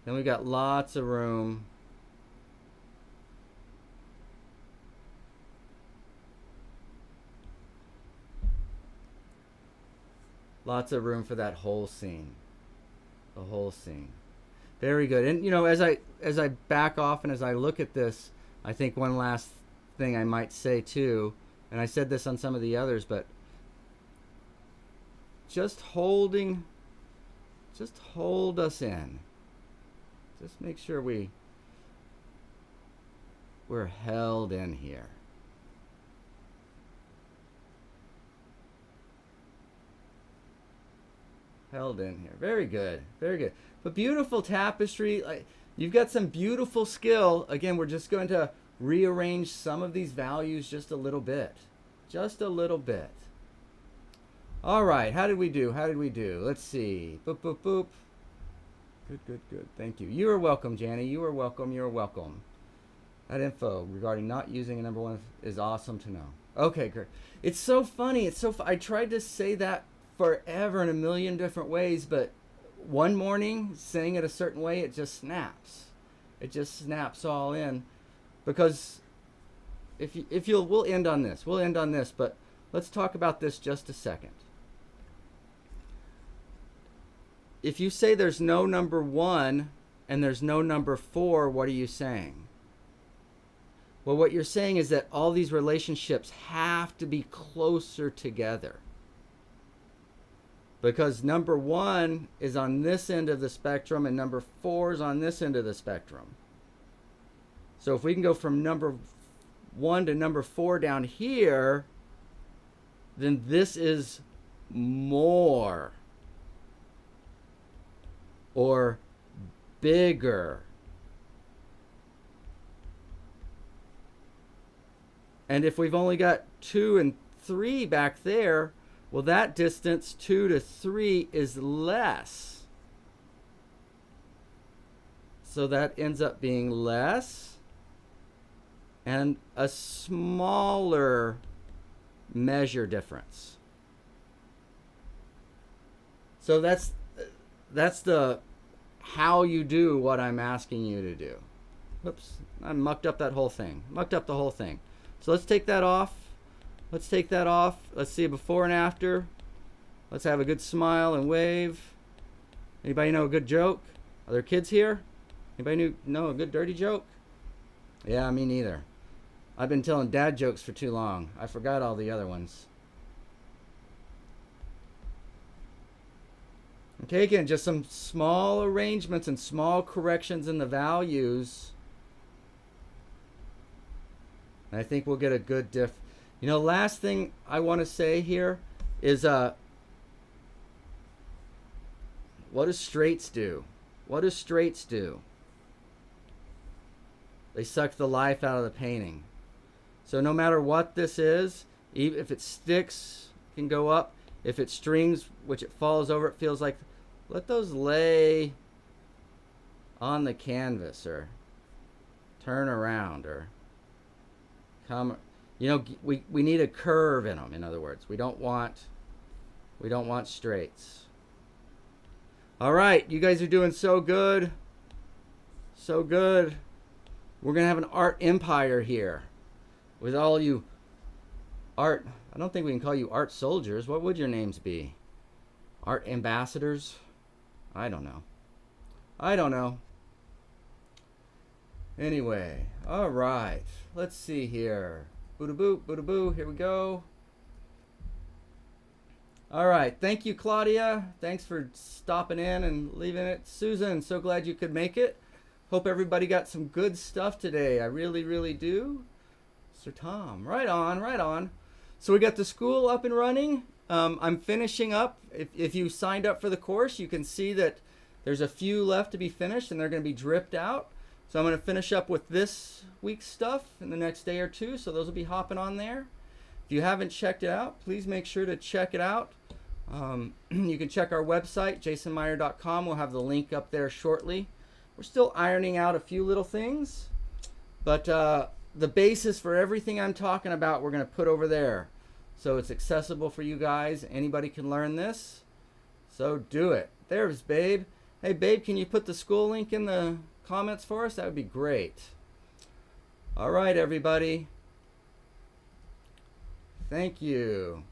Then we've got lots of room for that whole scene. The whole scene. Very good. And you know, as I back off and as I look at this, I think one last thing I might say too, and I said this on some of the others, but just hold us in. Just make sure we're held in here. Held in here. Very good. Very good. But beautiful tapestry. You've got some beautiful skill. Again, we're just going to rearrange some of these values just a little bit. Just a little bit. All right. How did we do? Let's see. Boop, boop, boop. Good. Thank you. You are welcome, Janny. You are welcome. That info regarding not using a number one is awesome to know. Okay, great. It's so funny. I tried to say that forever in a million different ways, but one morning, saying it a certain way, it just snaps. It just snaps all in. Because we'll end on this. But let's talk about this just a second. If you say there's no number 1 and there's no number 4, what are you saying? Well, what you're saying is that all these relationships have to be closer together. Because number 1 is on this end of the spectrum and number 4 is on this end of the spectrum. So if we can go from number 1 to number 4 down here, then this is more or bigger. And if we've only got 2 and 3 back there, well, that distance 2 to 3 is less. So that ends up being less and a smaller measure difference. So that's the how you do what I'm asking you to do. Whoops, I mucked up the whole thing. So let's take that off. Let's see a before and after. Let's have a good smile and wave. Anybody know a good joke? Are there kids here? Anybody know a good dirty joke? Yeah, me neither. I've been telling dad jokes for too long. I forgot all the other ones. Okay, again, just some small arrangements and small corrections in the values. And I think we'll get a good diff. You know, last thing I want to say here is what do straights do? What do straights do? They suck the life out of the painting. So no matter what this is, even if it sticks, it can go up. If it strings, which it falls over, it feels like, let those lay on the canvas or turn around or come. You know, we need a curve in them. In other words, we don't want straights. All right, you guys are doing so good. So good. We're going to have an art empire here with all you art. I don't think we can call you art soldiers. What would your names be? Art ambassadors? I don't know. I don't know. Anyway, all right. Let's see here. Boo-da-boo, boo-da-boo. Here we go. All right. Thank you, Claudia. Thanks for stopping in and leaving it. Susan, so glad you could make it. Hope everybody got some good stuff today. I really, really do. Sir Tom, right on, right on. So we got the school up and running. I'm finishing up. If you signed up for the course, you can see that there's a few left to be finished and they're going to be dripped out. So I'm going to finish up with this week's stuff in the next day or two. So those will be hopping on there. If you haven't checked it out, please make sure to check it out. You can check our website, jasonmeyer.com. We'll have the link up there shortly. We're still ironing out a few little things, but the basis for everything I'm talking about, we're going to put over there. So it's accessible for you guys. Anybody can learn this. So do it. There's Babe. Hey, Babe, can you put the school link in the comments for us? That would be great. All right, everybody. Thank you.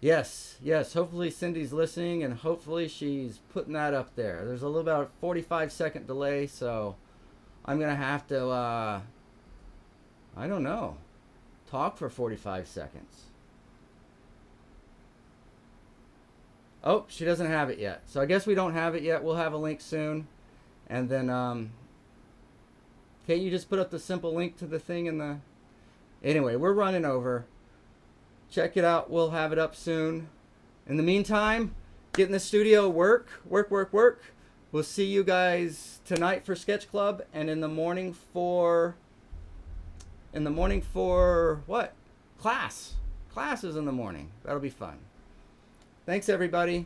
Yes, yes. Hopefully Cindy's listening, and hopefully she's putting that up there. There's a little about a 45-second delay, so I'm going to have to, I don't know, talk for 45 seconds. Oh, she doesn't have it yet. So I guess we don't have it yet. We'll have a link soon. And then, can't you just put up the simple link to the thing in the... Anyway, we're running over. Check it out. We'll have it up soon. In the meantime, get in the studio, work. We'll see you guys tonight for Sketch Club and in the morning for what? Class. Class is in the morning. That'll be fun. Thanks, everybody.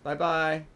Bye-bye.